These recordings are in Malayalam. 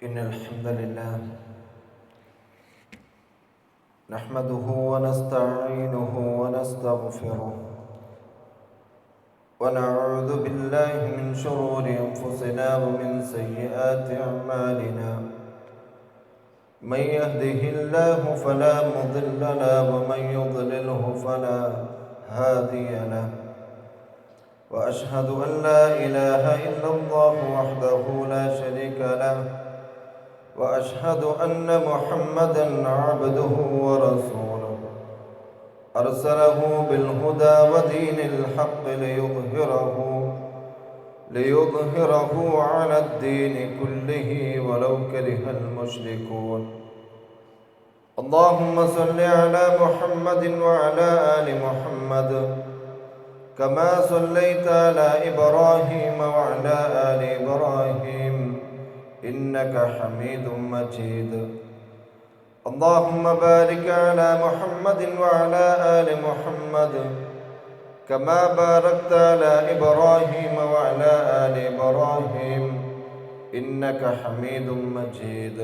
إن الحمد لله نحمده ونستعينه ونستغفره ونعوذ بالله من شرور أنفسنا ومن سيئات أعمالنا. من يهده الله فلا مضل له ومن يضلله فلا هادي له. وأشهد أن لا إله إلا الله وحده لا شريك له، وأشهد أن محمدًا عبده ورسوله أرسله بالهدى ودين الحق ليظهره على الدين كله ولو كره المشركون. اللهم صل على محمد وعلى آل محمد كما صليت على إبراهيم وعلى آل إبراهيم إنك حميد مجيد. اللهم بارك على محمد وعلى آل محمد كما باركت على إبراهيم وعلى آل إبراهيم إنك حميد مجيد.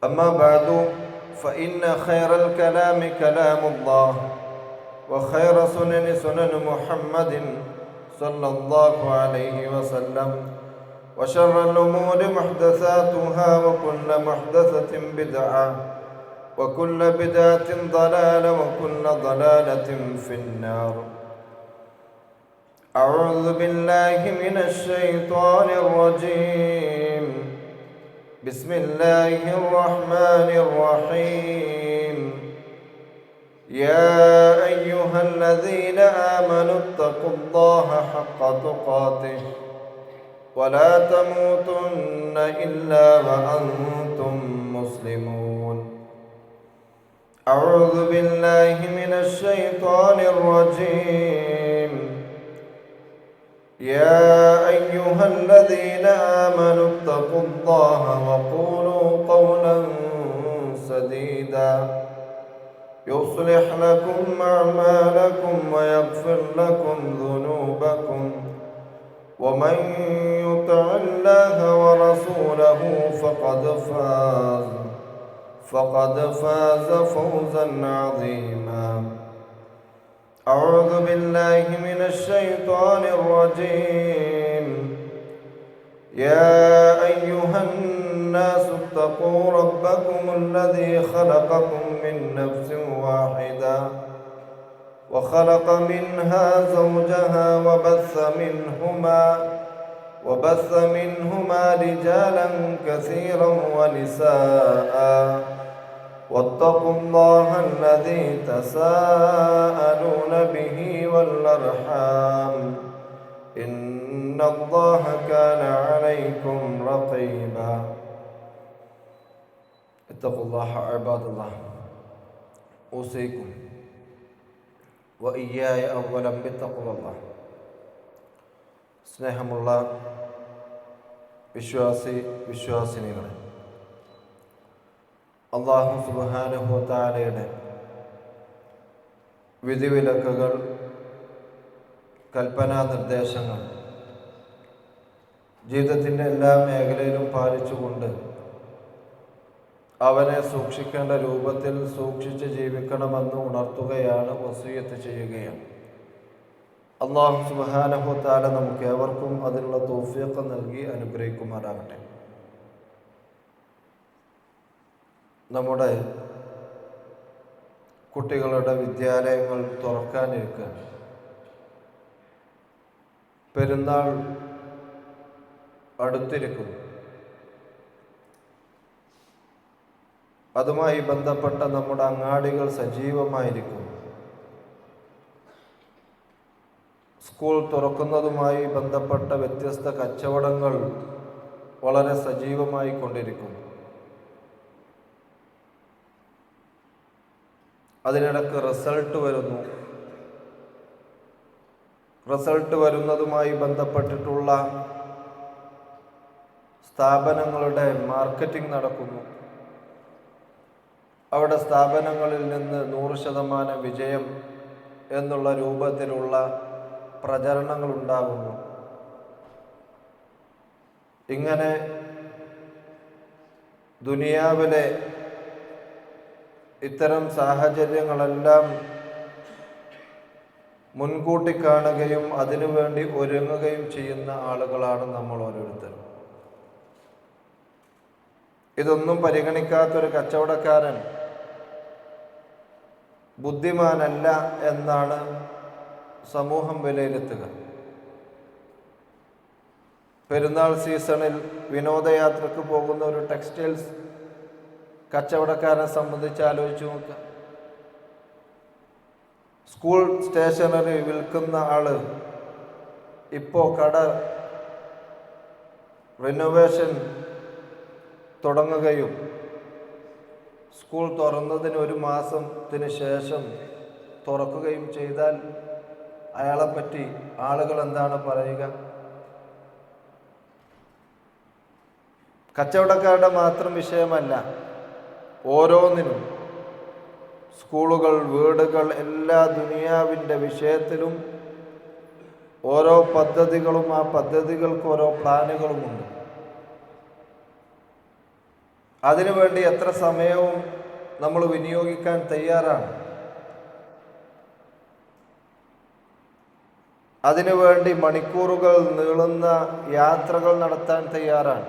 أما بعد، فإن خير الكلام كلام الله، وخير سنن محمد صلى الله عليه وسلم، وشر الأمور محدثاتها، وكل محدثة بدعة، وكل بدعة ضلالة، وكل ضلالة في النار. أعوذ بالله من الشيطان الرجيم. بسم الله الرحمن الرحيم. يا أيها الذين آمنوا اتقوا الله حق تقاته ولا تموتن إلا وأنتم مسلمون. أعوذ بالله من الشيطان الرجيم. يا أيها الذين آمنوا اتقوا الله وقولوا قولا سديدا يصلح لكم أعمالكم ويغفر لكم ذنوبكم، ومن يطع الله ورسوله فقد فاز فوزا عظيما. أعوذ بالله من الشيطان الرجيم. يا أيها الناس اتقوا ربكم الذي خلقكم من نفس واحدة وخلق منها زوجها وبث منهما رجالا كثيرا ونساء، واتقوا الله الذي تساءلون به والأرحام إن الله كان عليكم رقيبا. اتقوا الله عباد الله. أوصيكم وإياي أولا بتقوى الله. സ്നേഹമുള്ള വിശ്വാസിനികളെ, അല്ലാഹു സുബ്ഹാനഹു വ തആലയുടെ വിധിവിലക്കുകൾ, കൽപ്പനാ നിർദ്ദേശങ്ങൾ ജീവിതത്തിൻ്റെ എല്ലാ മേഖലയിലും പാലിച്ചുകൊണ്ട് അവനെ സൂക്ഷിക്കേണ്ട രൂപത്തിൽ സൂക്ഷിച്ച് ജീവിക്കണമെന്ന് ഉണർത്തുകയാണ്, വസിയ്യത്ത് ചെയ്യുകയാണ്. അല്ലാഹു സുബ്ഹാനഹു വ തആല നമുക്ക് ഏവർക്കും അതിനുള്ള തൗഫീഖ് നൽകി അനുഗ്രഹിക്കുമാറാകട്ടെ. നമ്മുടെ കുട്ടികളുടെ വിദ്യാലയങ്ങൾ തുറക്കാനിരിക്കുകയാണ്. പെരുന്നാൾ അടുത്തിരിക്കുന്നു. അതുമായി ബന്ധപ്പെട്ട നമ്മുടെ അങ്ങാടികൾ സജീവമായിരിക്കും. സ്കൂൾ തുറക്കുന്നതുമായി ബന്ധപ്പെട്ട വ്യത്യസ്ത കച്ചവടങ്ങൾ വളരെ സജീവമായി കൊണ്ടിരിക്കുന്നു. അതിനിടക്ക് റിസൾട്ട് വരുന്നതുമായി ബന്ധപ്പെട്ടിട്ടുള്ള സ്ഥാപനങ്ങളുടെ മാർക്കറ്റിംഗ് നടക്കുന്നു. അവിടെ സ്ഥാപനങ്ങളിൽ നിന്ന് 100% വിജയം എന്നുള്ള രൂപത്തിലുള്ള പ്രചരണങ്ങൾ ഉണ്ടാകുന്നു. ഇങ്ങനെ ദുനിയാവിലെ ഇത്തരം സാഹചര്യങ്ങളെല്ലാം മുൻകൂട്ടി കാണുകയും അതിനുവേണ്ടി ഒരുങ്ങുകയും ചെയ്യുന്ന ആളുകളാണ് നമ്മൾ ഓരോരുത്തരും. ഇതൊന്നും പരിഗണിക്കാത്തൊരു കച്ചവടക്കാരൻ ബുദ്ധിമാനല്ല എന്നാണ് സമൂഹം വിലയിരുത്തുക. പെരുന്നാൾ സീസണിൽ വിനോദയാത്രക്ക് പോകുന്ന ഒരു ടെക്സ്റ്റൈൽസ് കച്ചവടക്കാരനെ സംബന്ധിച്ച് ആലോചിച്ച് നോക്കുക. സ്കൂൾ സ്റ്റേഷനറി വിൽക്കുന്ന ആള് ഇപ്പോൾ കട റിനോവേഷൻ തുടങ്ങുകയും സ്കൂൾ തുറന്നതിന് 1 മാസത്തിന് ശേഷം തുറക്കുകയും ചെയ്താൽ അയാളെപ്പറ്റി ആളുകൾ എന്താണ് പറയുക? കച്ചവടക്കാരുടെ മാത്രം വിഷയമല്ല, ഓരോന്നിനും സ്കൂളുകൾ, വീടുകൾ, എല്ലാ ദുനിയാവിൻ്റെ വിഷയത്തിലും ഓരോ പദ്ധതികളും, ആ പദ്ധതികൾക്ക് ഓരോ പ്ലാനുകളുമുണ്ട്. അതിനുവേണ്ടി എത്ര സമയവും നമ്മൾ വിനിയോഗിക്കാൻ തയ്യാറാണ്. അതിനുവേണ്ടി മണിക്കൂറുകൾ നീളുന്ന യാത്രകൾ നടത്താൻ തയ്യാറാണ്.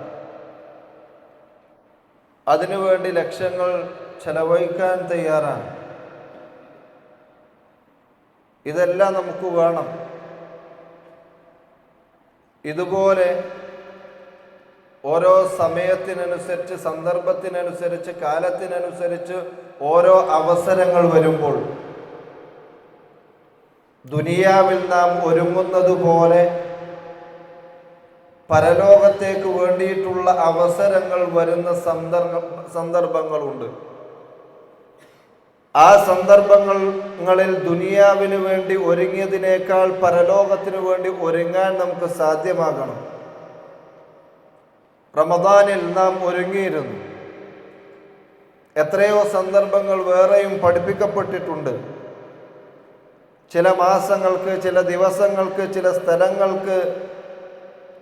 അതിനുവേണ്ടി ലക്ഷങ്ങൾ ചെലവഴിക്കാൻ തയ്യാറാണ്. ഇതെല്ലാം നമുക്ക് വേണം. ഇതുപോലെ ഓരോ സമയത്തിനനുസരിച്ച്, സന്ദർഭത്തിനനുസരിച്ച്, കാലത്തിനനുസരിച്ച് ഓരോ അവസരങ്ങൾ വരുമ്പോൾ ദുനിയാവിൽ നാം ഒരുങ്ങുന്നത് പോലെ പരലോകത്തേക്ക് വേണ്ടിയിട്ടുള്ള അവസരങ്ങൾ വരുന്ന സന്ദർഭങ്ങളുണ്ട്. ആ സന്ദർഭങ്ങളിൽ ദുനിയാവിന് വേണ്ടി ഒരുങ്ങിയതിനേക്കാൾ പരലോകത്തിന് വേണ്ടി ഒരുങ്ങാൻ നമുക്ക് സാധ്യമാകണം. റമദാനിൽ നാം ഒരുങ്ങിയിരുന്നു. എത്രയോ സന്ദർഭങ്ങൾ വേറെയും പഠിപ്പിക്കപ്പെട്ടിട്ടുണ്ട്. ചില മാസങ്ങൾക്ക്, ചില ദിവസങ്ങൾക്ക്, ചില സ്ഥലങ്ങൾക്ക്,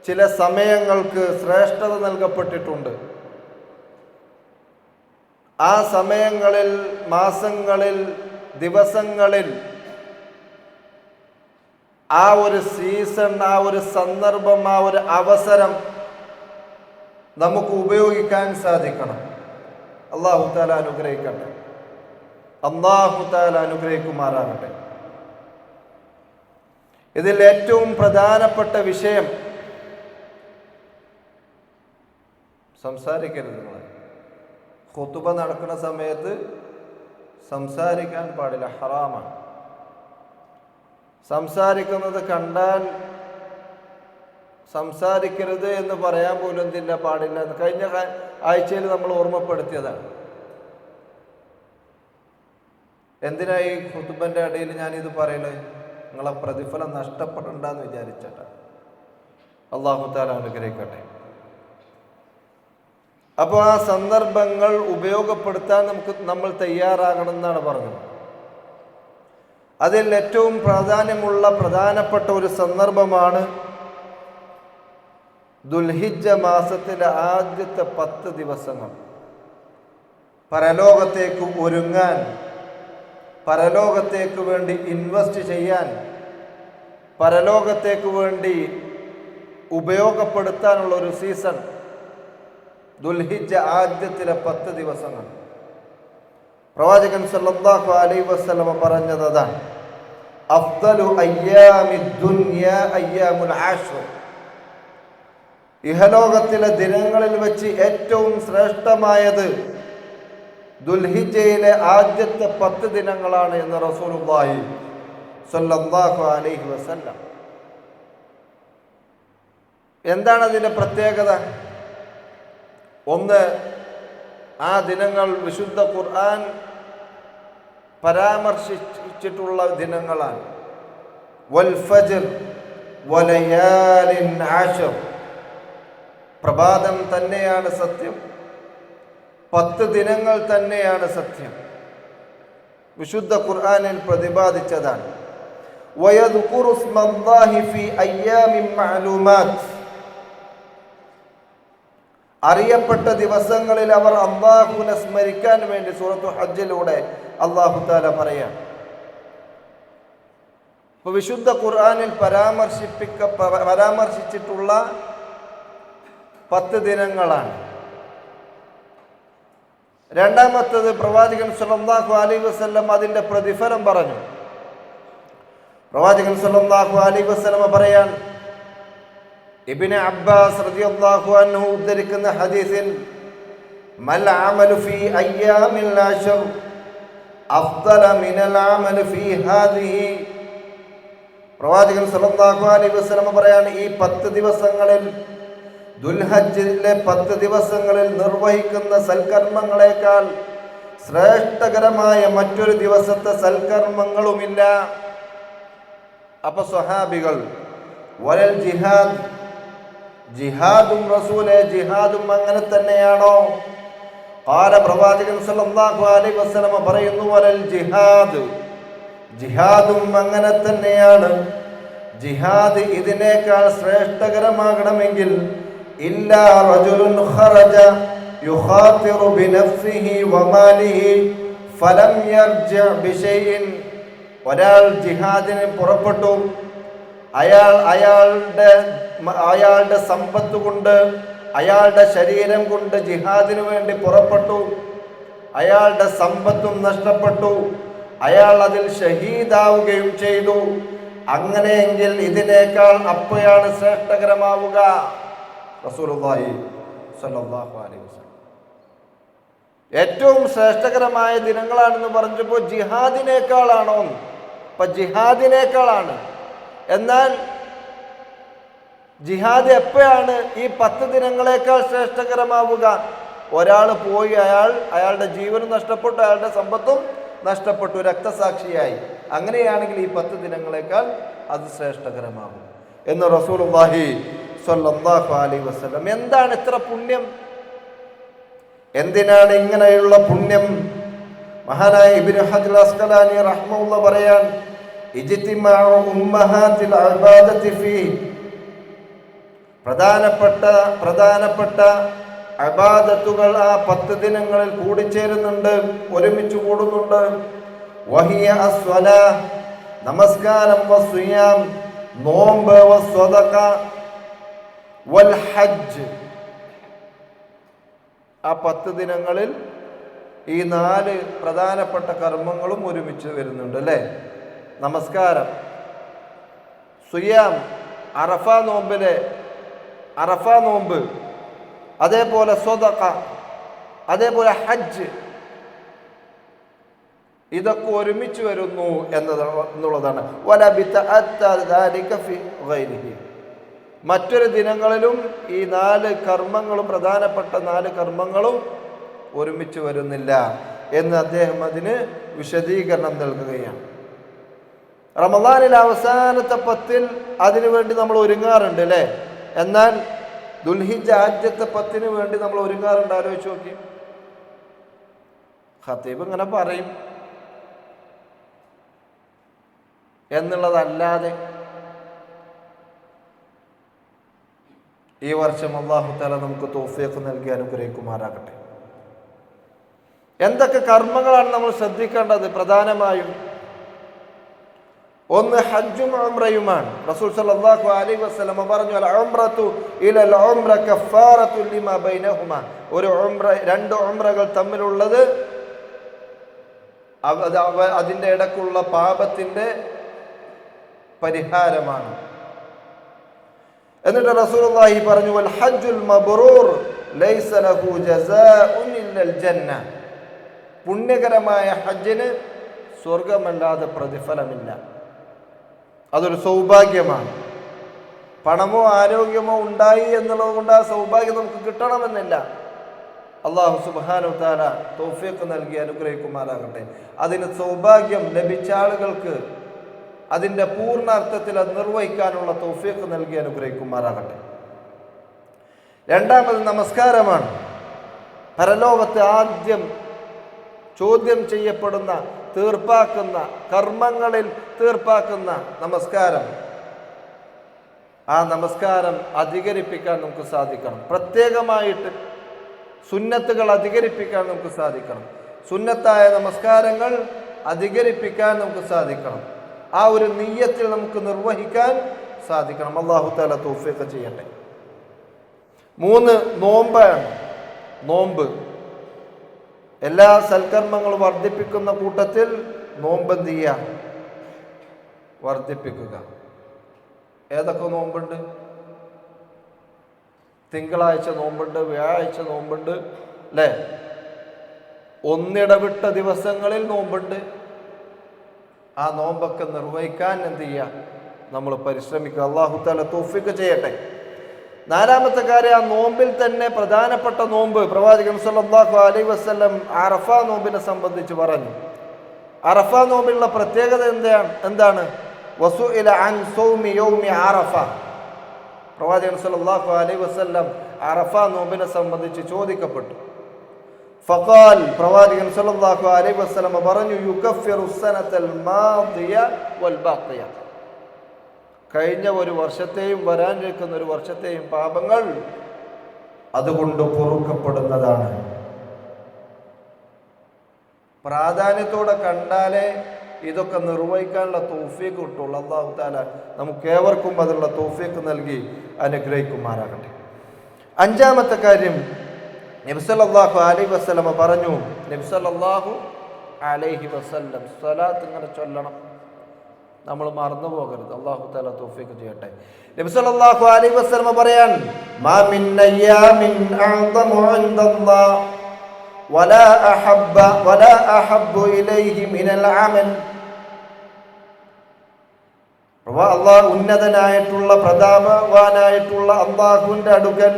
ചില സമയങ്ങൾക്ക് ശ്രേഷ്ഠത നൽകപ്പെട്ടിട്ടുണ്ട്. ആ സമയങ്ങളിൽ, മാസങ്ങളിൽ, ദിവസങ്ങളിൽ ആ ഒരു സീസൺ, ആ ഒരു സന്ദർഭം, ആ ഒരു അവസരം നമുക്ക് ഉപയോഗിക്കാൻ സാധിക്കണം. അല്ലാഹു തആല അനുഗ്രഹിക്കട്ടെ. അല്ലാഹു തആല അനുഗ്രഹിക്കുമാറാകട്ടെ. ഇതിൽ ഏറ്റവും പ്രധാനപ്പെട്ട വിഷയം, സംസാരിക്കരുത്. ഖുതുബ നടക്കുന്ന സമയത്ത് സംസാരിക്കാൻ പാടില്ല, ഹറാമാണ്. സംസാരിക്കുന്നത് കണ്ടാൽ സംസാരിക്കരുത് എന്ന് പറയാൻ പോലും എന്തില്ല, പാടില്ല എന്ന് കഴിഞ്ഞ ആഴ്ചയിൽ നമ്മൾ ഓർമ്മപ്പെടുത്തിയതാണ്. എന്തിനാ ഈ ഖുതുബന്റെ ഇടയിൽ ഞാനിത് പറയുന്നത്? നിങ്ങളെ പ്രതിഫലം നഷ്ടപ്പെടണ്ടെന്ന് വിചാരിച്ചിട്ടാണ്. അല്ലാഹു തആല അനുഗ്രഹിക്കട്ടെ. അപ്പോൾ ആ സന്ദർഭങ്ങൾ ഉപയോഗപ്പെടുത്താൻ നമ്മൾ തയ്യാറാകണം എന്നാണ് പറഞ്ഞത്. അതിൽ ഏറ്റവും പ്രാധാന്യമുള്ള പ്രധാനപ്പെട്ട ഒരു സന്ദർഭമാണ് ദുൽഹിജ്ജ മാസത്തിലെ ആദ്യത്തെ 10 ദിവസങ്ങൾ. പരലോകത്തേക്ക് ഒരുങ്ങാൻ, പരലോകത്തേക്ക് വേണ്ടി ഇൻവെസ്റ്റ് ചെയ്യാൻ, പരലോകത്തേക്ക് വേണ്ടി ഉപയോഗപ്പെടുത്താനുള്ള ഒരു സീസൺ ദുൽഹിജ്ജ ആദ്യത്തിലെ 10 ദിവസങ്ങൾ. പ്രവാചകൻ സല്ലല്ലാഹു അലൈഹി വസല്ലം പറഞ്ഞത് അതാണ്, അഫ്ദലു അയ്യാമിദ് ദുനിയ അയ്യാമുൽ ആശ്ർ. ഇഹലോകത്തിലെ ദിനങ്ങളിൽ വെച്ച് ഏറ്റവും ശ്രേഷ്ഠമായത് ദുൽഹിജ്ജയിലെ ആദ്യത്തെ 10 ദിനങ്ങളാണ് എന്ന് റസൂലുള്ളാഹി സ്വല്ലല്ലാഹു അലൈഹി വസല്ലം. എന്താണ് അതിൻ്റെ പ്രത്യേകത? ഒന്ന്, ആ ദിനങ്ങൾ വിശുദ്ധ ഖുർആൻ പരാമർശിച്ചിട്ടുള്ള ദിനങ്ങളാണ്. വൽ ഫജ്ർ വലയാലിൻ ആശർ. പ്രഭാതം തന്നെയാണ് സത്യം, 10 ദിനങ്ങൾ തന്നെയാണ് സത്യം. വിശുദ്ധ ഖുർആനിൽ പ്രതിപാദിച്ചതാണ്. വയദ്കുറു ഇസ്മല്ലാഹി ഫീ അയ്യാമിൻ മഅലൂമാത്ത്. അറിയപ്പെട്ട ദിവസങ്ങളിൽ അവർ അല്ലാഹുവിനെ സ്മരിക്കാൻ വേണ്ടി സൂറത്തു ഹജ്ജിലൂടെ അല്ലാഹു തആല പറയാം. ഇപ്പൊ വിശുദ്ധ ഖുർആനിൽ പരാമർശിച്ചിട്ടുള്ള 10 ദിനങ്ങളാണ്. രണ്ടാമത്തത് പ്രവാചകൻ സല്ലല്ലാഹു അലൈഹി വസല്ലം അതിൻ്റെ പ്രതിഫലം പറഞ്ഞു. പ്രവാചകൻ സല്ലല്ലാഹു അലൈഹി വസല്ലം പറയാൻ, ഇബ്നു അബ്ബാസ് റളിയല്ലാഹു അൻഹു ഉദ്ധരിക്കുന്ന ഹദീസിൽ, മൽ അമലു ഫീ അയ്യാമിൽ അശ്ർ അഫ്ദല മിനൽ അമലി ഫീ ഹാദിഹി. പ്രവാചകൻ സല്ലല്ലാഹു അലൈഹി വസല്ലം പറയാൻ, ഈ 10 ദിവസങ്ങളിൽ, ദുൽഹജ്ജിലെ 10 ദിവസങ്ങളിൽ നിർവഹിക്കുന്ന സൽക്കർമ്മങ്ങളെക്കാൾ ശ്രേഷ്ഠകരമായ മറ്റൊരു ദിവസത്തെ സൽക്കർമ്മങ്ങളുമില്ല. അപ്പൊ സ്വഹാബികൾ, വലൽ ജിഹാദ്, ജിഹാദും റസൂലേ, ജിഹാദും അങ്ങനെ തന്നെയാണോ? ഖാല, പ്രവാചകൻ സല്ലല്ലാഹു അലൈഹി വസല്ലം പറയുന്നു, വലൽ ജിഹാദ്, ജിഹാദും അങ്ങനെ തന്നെയാണ്. ജിഹാദ് ഇതിനേക്കാൾ ശ്രേഷ്ഠകരമാകണമെങ്കിൽ ഇല്ലാ റജുലുൻ ഖറജ യുഖാതിറു ബിനഫ്സിഹി വമാലിഹി ഫലം യർജി ബിശൈഇൻ. ഒരാൾ ജിഹാദിന് പുറപ്പെട്ടു, അയാളുടെ സമ്പത്ത് കൊണ്ട്, അയാളുടെ ശരീരം കൊണ്ട് ജിഹാദിനു വേണ്ടി പുറപ്പെട്ടു, അയാളുടെ സമ്പത്തും നഷ്ടപ്പെട്ടു, അയാൾ അതിൽ ഷഹീദാവുകയും ചെയ്തു. അങ്ങനെയെങ്കിൽ ഇതിനേക്കാൾ അപ്പോഴാണ് ശ്രേഷ്ഠകരമാവുക. റസൂലുള്ളാഹി സ്വല്ലല്ലാഹു അലൈഹി വസല്ലം ഏറ്റവും ശ്രേഷ്ഠകരമായ ദിനങ്ങളാണെന്ന് പറഞ്ഞപ്പോൾ ജിഹാദിനേക്കാളാണോ? ഇപ്പൊ ജിഹാദിനേക്കാളാണ്. എന്നാൽ ജിഹാദ് എപ്പോഴാണ് ഈ 10 ദിനങ്ങളെക്കാൾ ശ്രേഷ്ഠകരമാവുക? ഒരാൾ പോയി, അയാളുടെ ജീവനും നഷ്ടപ്പെട്ടു, അയാളുടെ സമ്പത്തും നഷ്ടപ്പെട്ടു, രക്തസാക്ഷിയായി. അങ്ങനെയാണെങ്കിൽ ഈ 10 ദിനങ്ങളെക്കാൾ അത് ശ്രേഷ്ഠകരമാകും എന്ന് റസൂലുള്ളാഹി സ്വല്ലല്ലാഹു അലൈഹി വസല്ലം. എന്താണ് ഇത്ര പുണ്യം? എന്തിനാണ് ഇങ്ങനെയുള്ള പുണ്യം? മഹാനായ ഇബ്നു ഹജർ അസ്ഖലാനി റഹ്മഹുല്ലാഹ് പറയാൻ, ഇജ്തിമാഉ ഉമ്മഹാത്തിൽ ഇബാദത്തി ഫീ, പ്രധാനപ്പെട്ട ഇബാദത്തുകൾ ആ 10 ദിനങ്ങളിൽ കൂടിച്ചേരുന്നുണ്ട്, ഒരുമിച്ച് കൂടുന്നുണ്ട്. വഹിയ അസ്വലാ, നമസ്കാരം, വസ്വിയാം, നോമ്പ്, വസ്വദഖ, വൽ ഹജ്ജ്. ആ 10 ദിനങ്ങളിൽ ഈ 4 പ്രധാനപ്പെട്ട കർമ്മങ്ങളും ഒരുമിച്ച് വരുന്നുണ്ട് അല്ലേ? നമസ്കാരം, സുയാം, അറഫ നോമ്പ്, അതേപോലെ സ്വദഖ, അതേപോലെ ഹജ്ജ്, ഇതൊക്കെ ഒരുമിച്ച് വരുന്നു എന്നുള്ളതാണ്. മറ്റൊരു ദിനങ്ങളിലും ഈ 4 കർമ്മങ്ങളും, പ്രധാനപ്പെട്ട 4 കർമ്മങ്ങളും ഒരുമിച്ച് വരുന്നില്ല എന്ന് അദ്ദേഹം അതിന് വിശദീകരണം നൽകുകയാണ്. റമദാനിലെ അവസാനത്തെ 10 അതിനുവേണ്ടി നമ്മൾ ഒരുങ്ങാറുണ്ട് അല്ലേ? എന്നാൽ ദുൽഹിജ്ജ് ആദ്യത്തെ 10 വേണ്ടി നമ്മൾ ഒരുങ്ങാറുണ്ട്? ആലോചിച്ച് നോക്കി. ഖത്തീബ് ഇങ്ങനെ പറയും എന്നുള്ളതല്ലാതെ ഈ വർഷം അല്ലാഹു തആല നമുക്ക് തൗഫീഖ് നൽകി അനുഗ്രഹിക്കുമാറാകട്ടെ. എന്തൊക്കെ കർമ്മങ്ങളാണ് നമ്മൾ ശ്രദ്ധിക്കേണ്ടത്? പ്രധാനമായും ഒന്ന് ഹജ്ജും ഉംറയുമാണ്. റസൂൽ സല്ലല്ലാഹു അലൈഹി വസല്ലം പറഞ്ഞു, അൽ ഉംറതു ഇലൽ ഉംറ കഫാറതു ലിമാ ബൈനഹുമാ. ഒരു ഉംറ, 2 ഉംറകൾ തമ്മിലുള്ളത് അതിൻ്റെ ഇടക്കുള്ള പാപത്തിൻ്റെ പരിഹാരമാണ്. എന്നിട്ട് റസൂലുള്ളാഹി പറഞ്ഞു, വൽ ഹജ്ജുൽ മബ്റൂർ ലൈസ ലഹു ജസാഉൻ ഇല്ലൽ ജന്ന. പുണ്യകരമായ ഹജ്ജിന് സ്വർഗമല്ലാതെ പ്രതിഫലമില്ല. അതൊരു സൗഭാഗ്യമാണ്. പണമോ ആരോഗ്യമോ ഉണ്ടായി എന്നുള്ളത് കൊണ്ട് ആ സൗഭാഗ്യം നമുക്ക് കിട്ടണമെന്നില്ല. അല്ലാഹു സുബ്ഹാനഹു വ തആല തൗഫീഖ് നൽകി അനുഗ്രഹിക്കുമാറാകട്ടെ. അതിന് സൗഭാഗ്യം ലഭിച്ച ആളുകൾക്ക് അതിൻ്റെ പൂർണ്ണ അർത്ഥത്തിൽ അത് നിർവഹിക്കാനുള്ള തൗഫീഖ് നൽകി അനുഗ്രഹിക്കുമാറാകട്ടെ. രണ്ടാമത് നമസ്കാരമാണ്. പരലോകത്തെ ആദ്യം ചോദ്യം ചെയ്യപ്പെടുന്ന, തീർപ്പാക്കുന്ന, കർമ്മങ്ങളിൽ തീർപ്പാക്കുന്ന നമസ്കാരം. ആ നമസ്കാരം അധികരിപ്പിക്കാൻ നമുക്ക് സാധിക്കണം. പ്രത്യേകമായിട്ട് സുന്നത്തുകൾ അധികരിപ്പിക്കാൻ നമുക്ക് സാധിക്കണം. സുന്നത്തായ നമസ്കാരങ്ങൾ അധികരിപ്പിക്കാൻ നമുക്ക് സാധിക്കണം. ആ ഒരു നിയ്യത്തിൽ നമുക്ക് നിർവഹിക്കാൻ സാധിക്കണം. അല്ലാഹു തആല തൗഫീഖ് ചെയ്യട്ടെ. 3 നോമ്പാണ്. നോമ്പ് എല്ലാ സൽക്കർമ്മങ്ങളും വർദ്ധിപ്പിക്കുന്ന കൂട്ടത്തിൽ നോമ്പ് എന്ത് ചെയ്യുക? വർദ്ധിപ്പിക്കുക. ഏതൊക്കെ നോമ്പുണ്ട്? തിങ്കളാഴ്ച നോമ്പുണ്ട്, വ്യാഴാഴ്ച നോമ്പുണ്ട്, അല്ലേ? ഒന്നിടവിട്ട ദിവസങ്ങളിൽ നോമ്പുണ്ട്. ആ നോമ്പൊക്കെ നിർവഹിക്കാൻ എന്ത് ചെയ്യുക? നമ്മൾ പരിശ്രമിക്കുക. അല്ലാഹു തആല തൗഫീഖ് ചെയ്യട്ടെ. 4-ാമത്തെ കാര്യം, ആ നോമ്പിൽ തന്നെ പ്രധാനപ്പെട്ട നോമ്പ് പ്രവാചകൻ സല്ലല്ലാഹു അലൈഹി വസല്ലം അറഫ നോമ്പിനെ സംബന്ധിച്ച് പറഞ്ഞു. അറഫ നോമ്പിലുള്ള പ്രത്യേകത എന്താണ്? വസുഇല അൻ സൗമി യൗമി അറഫ. പ്രവാചകൻ സല്ലല്ലാഹു അലൈഹി വസല്ലം അറഫ നോമ്പിനെ സംബന്ധിച്ച് ചോദിക്കപ്പെട്ടു. ഫഖാൽ, പ്രവാചകൻ സല്ലല്ലാഹു അലൈഹി വസല്ലം പറഞ്ഞു, യുകഫിറു സനതൽ മാദിയ വൽ ബാഖിയ. കഴിഞ്ഞ ഒരു വർഷത്തെയും വരാനിരിക്കുന്ന ഒരു വർഷത്തെയും പാപങ്ങൾ അതുകൊണ്ട് പൊറുക്കപ്പെടുന്നതാണ്. പ്രാധാന്യത്തോടെ കണ്ടാലേ ഇതൊക്കെ നിർവഹിക്കാനുള്ള തൗഫീഖ് കിട്ടുള്ളൂ. അല്ലാഹു തആല നമുക്ക് ഏവർക്കും അതിനുള്ള തൗഫീഖ് നൽകി അനുഗ്രഹിക്കുമാറാകട്ടെ. 5-ാമത്തെ കാര്യം, നബി സല്ലല്ലാഹു അലൈഹി വസല്ലം പറഞ്ഞു, നബി സല്ലല്ലാഹു അലൈഹി വസല്ലം സ്വലാത്ത് ഇങ്ങനെ ചൊല്ലണം, നമ്മൾ മറന്നു പോകരുത്. അല്ലാഹു തആല തൗഫീഖ് ചെയ്യട്ടെ. നബി സല്ലല്ലാഹു അലൈഹി വസല്ലം പറയാൻ, മാ മിൻ അയ്യാമിൻ അഅ്ദമു ഇൻദല്ലാഹ് വലാ അഹബ്ബു ഇലൈഹി മിനൽ അമൽ. അല്ലാഹു ഉന്നതനായിട്ടുള്ള പ്രതാപവാനായിട്ടുള്ള അല്ലാഹുവിന്റെ അടുക്കൽ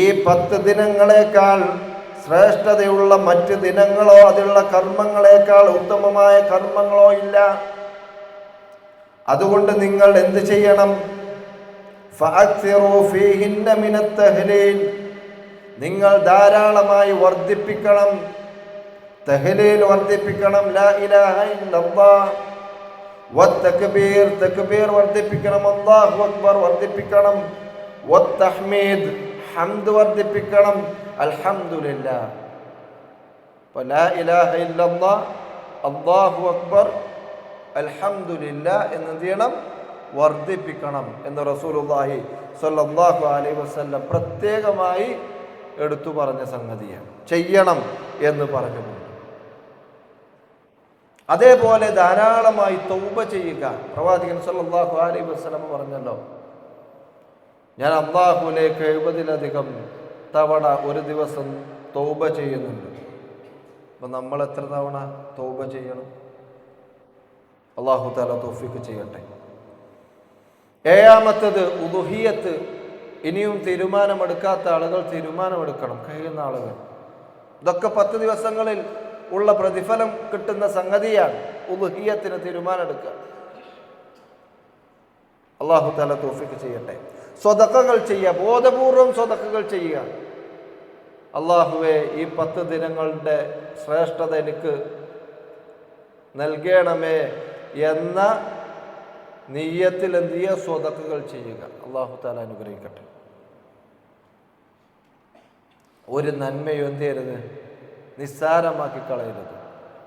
ഈ 10 ദിനങ്ങളെക്കാൾ ശ്രേഷ്ഠതയുള്ള മറ്റ് ദിനങ്ങളോ അതിലുള്ള കർമ്മങ്ങളെക്കാൾ ഉത്തമമായ കർമ്മങ്ങളോ ഇല്ല. അതുകൊണ്ട് നിങ്ങൾ എന്ത് ചെയ്യണം? ഫഅക്സിറു ഫീഹിന്ന മിനത് തഹ്ലീൽ. നിങ്ങൾ ധാരാളമായി വർദ്ധിപ്പിക്കണം, തഹ്ലീൽ വർദ്ധിപ്പിക്കണം, ലാ ഇലാഹ ഇല്ലല്ലാഹ് വത്തക്ബീർ, തക്ബീർ വർദ്ധിപ്പിക്കണം, അല്ലാഹു അക്ബർ വർദ്ധിപ്പിക്കണം, വത്തഹ്മീദ്, ഹംദ് വർദ്ധിപ്പിക്കണം, അൽഹംദുലില്ലാഹ്. ലാ ഇലാഹ ഇല്ലല്ലാഹ്, അല്ലാഹു അക്ബർ, അൽഹംദുലില്ലാഹ് എന്ത് ചെയ്യണം? വർദ്ധിപ്പിക്കണം എന്ന് റസൂലുള്ളാഹി സ്വല്ലല്ലാഹു അലൈഹി വസല്ലം പ്രത്യേകമായി എടുത്തു പറഞ്ഞ സംഗതിയാണ്. ചെയ്യണം എന്ന് പറഞ്ഞുകൊണ്ട് അതേപോലെ ധാരാളമായി തൗബ ചെയ്യുക. പ്രവാചകൻ സല്ലല്ലാഹു അലൈഹി വസല്ലം പറഞ്ഞല്ലോ, ഞാൻ അല്ലാഹുവിലേക്ക് 70-ലധികം തവണ ഒരു ദിവസം തൗബ ചെയ്യുന്നുണ്ട്. അപ്പം നമ്മൾ എത്ര തവണ തൗബ ചെയ്യണം? അല്ലാഹു തആല തൗഫീഖ് ചെയ്യട്ടെ. 7-ാമത്തേത് ഉദുഹിയത്ത്. ഇനിയും തീരുമാനമെടുക്കാത്ത ആളുകൾ തീരുമാനമെടുക്കണം, കഴിയുന്ന ആളുകൾ. ഇതൊക്കെ 10 ദിവസങ്ങളിൽ ഉള്ള പ്രതിഫലം കിട്ടുന്ന സംഗതിയാണ്. ഉദുഹിയത്തിന് തീരുമാനമെടുക്കുക. അല്ലാഹു തആല തൗഫീഖ് ചെയ്യട്ടെ. സ്വതക്കകൾ ചെയ്യുക, ബോധപൂർവം സ്വതക്കകൾ ചെയ്യുക. അല്ലാഹുവേ, ഈ 10 ദിനങ്ങളുടെ ശ്രേഷ്ഠത എനിക്ക് നൽകണമേ എന്ന നിയ്യത്തിൽ എന്ത് ചെയ്യുക? സ്വതക്കകൾ ചെയ്യുക. അല്ലാഹു തആല അനുഗ്രഹിക്കട്ടെ. ഒരു നന്മയും എന്ത് ചെയ്യരുത്? നിസ്സാരമാക്കി കളയരുത്.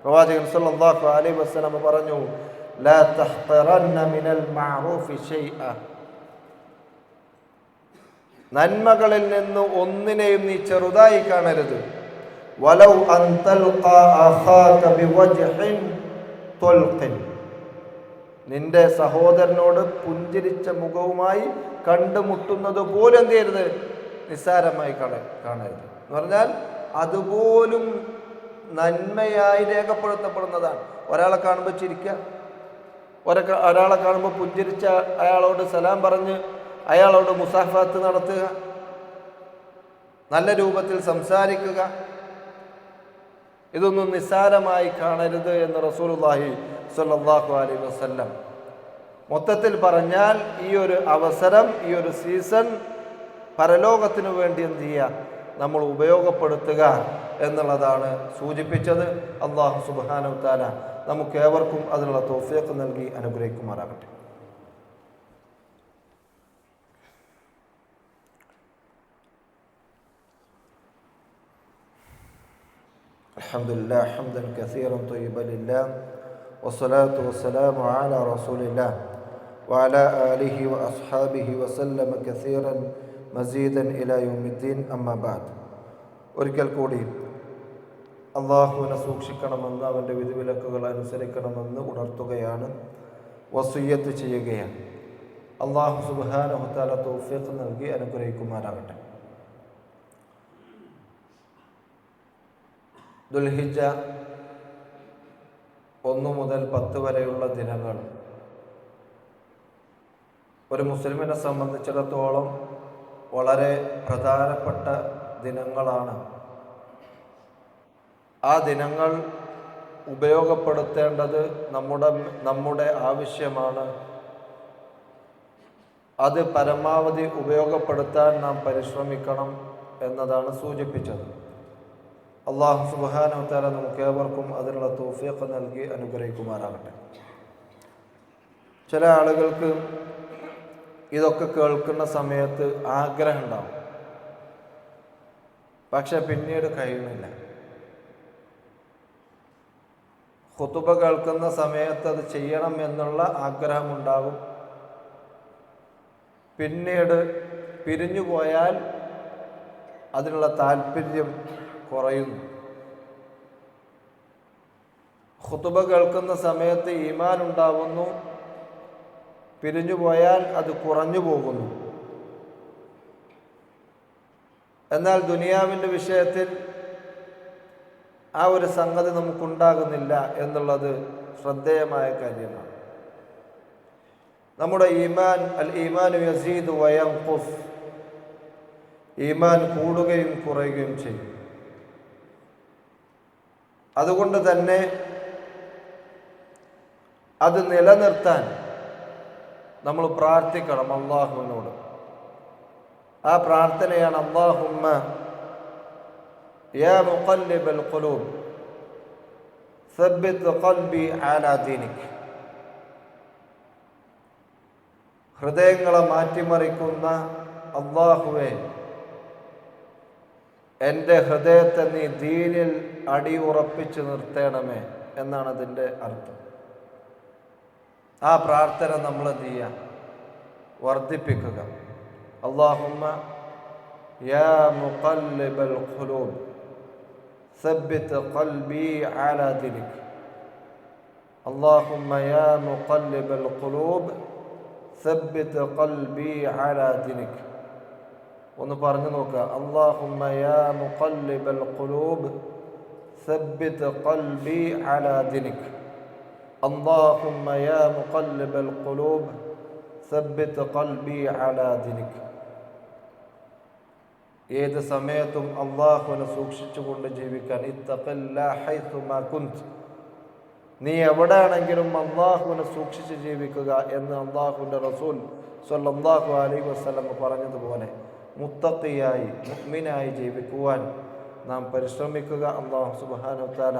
പ്രവാചകൻ സല്ലല്ലാഹു അലൈഹി വസല്ലം പറഞ്ഞു, ലാ തഹ്തറന്ന മിനൽ മഅറൂഫി ശൈഅ. നന്മകളിൽ നിന്ന് ഒന്നിനെയും നീ ചെറുതായി കാണരുത്. വലൗ അൻ തൽഖാ അഖാക ബിവജ്ഹിൻ തുൽഖിൻ. നിന്റെ സഹോദരനോട് പുഞ്ചിരിച്ച മുഖവുമായി കണ്ടുമുട്ടുന്നത് പോലും എന്ത് ചെയ്യരുത്? നിസ്സാരമായി കാണരുത്. എന്ന് പറഞ്ഞാൽ അതുപോലും നന്മയായി രേഖപ്പെടുത്തപ്പെടുന്നതാണ്. ഒരാളെ കാണുമ്പോൾ ചിരിക്കുക, ഒരാളെ കാണുമ്പോൾ പുഞ്ചിരിച്ച അയാളോട് സലാം പറഞ്ഞ് അയാളോട് മുസാഫാത്ത് നടത്തുക, നല്ല രൂപത്തിൽ സംസാരിക്കുക. ഇതൊന്നും നിസ്സാരമായി കാണരുത് എന്ന് റസൂലുള്ളാഹി സ്വല്ലല്ലാഹു അലൈഹി വസല്ലം. മൊത്തത്തിൽ പറഞ്ഞാൽ ഈ ഒരു അവസരം, ഈ ഒരു സീസൺ പരലോകത്തിനു വേണ്ടി എന്ത് ചെയ്യുക? നമ്മൾ ഉപയോഗപ്പെടുത്തുക എന്നുള്ളതാണ് സൂചിപ്പിച്ചത്. അല്ലാഹു സുബ്ഹാനഹു വ തആല നമുക്ക് ഏവർക്കും അതിനുള്ള തൗഫീഖ് നൽകി അനുഗ്രഹിക്കുമാറാകട്ടെ. الحمد لله حمدا كثيرا طيبا لله والصلاة والسلام على رسول الله وعلى آله وأصحابه وسلم كثيرا مزيدا إلى يوم الدين أما بعد. ഒരിക്കൽ കൂടി അള്ളാഹുവിനെ സൂക്ഷിക്കണമെന്ന് അവൻ്റെ വിധിവിലക്കുകൾ അനുസരിക്കണമെന്ന് ഉണർത്തുകയാണ്, വസിയ്യത്ത് ചെയ്യുകയാണ്. അള്ളാഹു സുബ്ഹാനഹു വ തആല തൗഫീഖ് നൽകി അനുഗ്രഹിക്കുമാറാകട്ടെ. ദുൽഹിജ്ജ 1 മുതൽ 10 വരെയുള്ള ദിനങ്ങൾ ഒരു മുസ്ലിമിനെ സംബന്ധിച്ചിടത്തോളം വളരെ പ്രധാനപ്പെട്ട ദിനങ്ങളാണ്. ആ ദിനങ്ങൾ ഉപയോഗപ്പെടുത്തേണ്ടത് നമ്മുടെ ആവശ്യമാണ്. അത് പരമാവധി ഉപയോഗപ്പെടുത്താൻ നാം പരിശ്രമിക്കണം എന്നതാണ് സൂചിപ്പിച്ചത്. അല്ലാഹു സുബ്ഹാനഹു വ തആല നമുക്ക് ഏവർക്കും അതിനുള്ള തൗഫീഖ് നൽകി അനുഗ്രഹിക്കുമാറാകട്ടെ. ചില ആളുകൾക്ക് ഇതൊക്കെ കേൾക്കുന്ന സമയത്ത് ആഗ്രഹം ഉണ്ടാവും, പക്ഷെ പിന്നീട് കഴിയുന്നില്ല. ഖുതുബ കേൾക്കുന്ന സമയത്ത് അത് ചെയ്യണം എന്നുള്ള ആഗ്രഹമുണ്ടാകും, പിന്നീട് പിരിഞ്ഞു പോയാൽ അതിനുള്ള താല്പര്യം കുറയുന്നു. ഖുതുബ കേൾക്കുന്ന സമയത്ത് ഈമാൻ ഉണ്ടാവുന്നു, പിരിഞ്ഞു പോയാൽ അത് കുറഞ്ഞു പോകുന്നു. എന്നാൽ ദുനിയാവിൻ്റെ വിഷയത്തിൽ ആ ഒരു സംഗതി നമുക്കുണ്ടാകുന്നില്ല എന്നുള്ളത് ശ്രദ്ധേയമായ കാര്യമാണ്. നമ്മുടെ ഈമാൻ ഈമാനു യസീദു വയൻഖുസ്, ഈമാൻ കൂടുകയും കുറയുകയും ചെയ്യും. അതുകൊണ്ട് തന്നെ അത് നിലനിർത്താൻ നമ്മൾ പ്രാർത്ഥിക്കണം അല്ലാഹുവിനോട്. ആ പ്രാർത്ഥനയാണ് അല്ലാഹുമ്മ യാ മുഖല്ലിബൽ ഖുലൂബ് സബ്ബിത് ഖൽബി അലാ ദീനിക്. ഹൃദയങ്ങളെ മാറ്റിമറിക്കുന്ന അല്ലാഹുവേ, എൻ്റെ ഹൃദയത്തെ നീ ദീനിൽ അടിയുറപ്പിച്ച് നിർത്തണമേ എന്നാണ് അതിൻ്റെ അർത്ഥം. ആ പ്രാർത്ഥന നമ്മൾ എന്ത് ചെയ്യുക? വർദ്ധിപ്പിക്കുക. അല്ലാഹുമ്മ യാ മുഖല്ലിബൽ ഖുലൂബ് സബ്ബിത് ഖൽബി അലാ ദീനിക്. അല്ലാഹുമ്മ യാ മുഖല്ലിബൽ ഖുലൂബ് സബ്ബിത് ഖൽബി അലാ ദീനിക്. ഒന്ന് പറഞ്ഞു നോക്കുക. അല്ലാഹുമ്മ യാ മുഖല്ലിബൽ ഖുലൂബ് സബ്ബിത് ഖൽബി അലാ ദീനിക്. അല്ലാഹുമ്മ യാ മുഖല്ലിബൽ ഖുലൂബ് സബ്ബിത് ഖൽബി അലാ ദീനിക്. ഏത് സമയത്തും അല്ലാഹുവിനെ സൂക്ഷിച്ചുകൊണ്ട് ജീവിക്കാൻ. ഇത്തഖില്ലാഹ ഹൈസുമാ കുന്ത്. നീ എവിടെയാണെങ്കിലും അല്ലാഹുവിനെ സൂക്ഷിച്ച് ജീവിക്കുക എന്ന് അല്ലാഹുവിൻ്റെ റസൂൽ സ്വല്ലല്ലാഹു അലൈഹി വസല്ലം പറഞ്ഞതുപോലെ മുത്തഖിയായി മുഅ്മിനായി ജീവിക്കുവാൻ നാം പരിശ്രമിക്കുക. അല്ലാഹു സുബ്ഹാനഹു വ തആല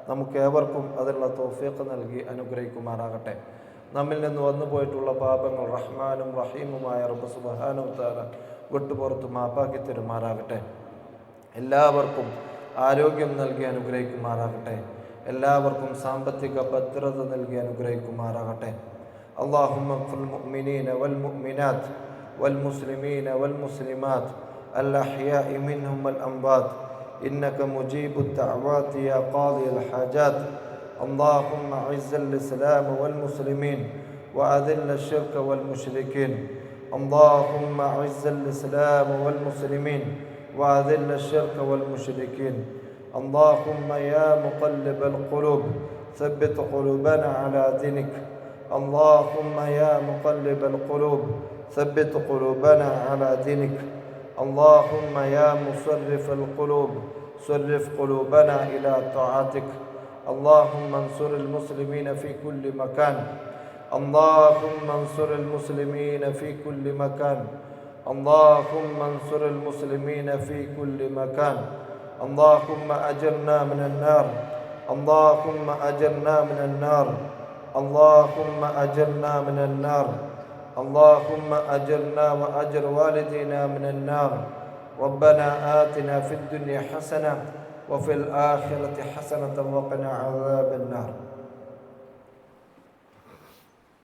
നമുക്ക് ഏവർക്കും അതിനുള്ള തൗഫീഖ് നൽകി അനുഗ്രഹിക്കുമാറാകട്ടെ. നമ്മിൽ നിന്ന് വന്നുപോയിട്ടുള്ള പാപങ്ങൾ റഹ്മാനും റഹീമുമായ റബ്ബ് സുബ്ഹാനഹു വ തആല വിട്ടുപുറത്ത് മാപ്പാക്കി തരുമാറാകട്ടെ. എല്ലാവർക്കും ആരോഗ്യം നൽകി അനുഗ്രഹിക്കുമാറാകട്ടെ. എല്ലാവർക്കും സാമ്പത്തിക ഭദ്രത നൽകി അനുഗ്രഹിക്കുമാറാകട്ടെ. അല്ലാഹുമ്മ ഗ്ഫിർ മുഅ്മിനീന വൽ മുഅ്മിനാത്ത് വൽ മുസ്ലിമീന വൽ മുസ്ലിമാത്ത് അൽ അഹ്യാഇ മിൻഹും വൽ അംവാത്ത് ഇന്നക മുജീബുദ് ദഅവാതി യാ ഖാദിയൽ ഹാജാത്ത്. اللهم أعز الإسلام والمسلمين وأذل الشرك والمشركين. اللهم أعز الإسلام والمسلمين وأذل الشرك والمشركين. اللهم يا مقلب القلوب ثبت قلوبنا على دينك. اللهم يا مقلب القلوب ثبت قلوبنا على دينك. اللهم يا مصرف القلوب صرف قلوبنا إلى طاعتك. اللهم انصر المسلمين في كل مكان. اللهم انصر المسلمين في كل مكان. اللهم انصر المسلمين في كل مكان. اللهم أجرنا من النار. اللهم أجرنا من النار. اللهم أجرنا من النار. اللهم أجرنا وأجر والدينا من النار. ربنا آتنا في الدنيا حسنة وفي الآخرة حسنة وقنا عذاب النار.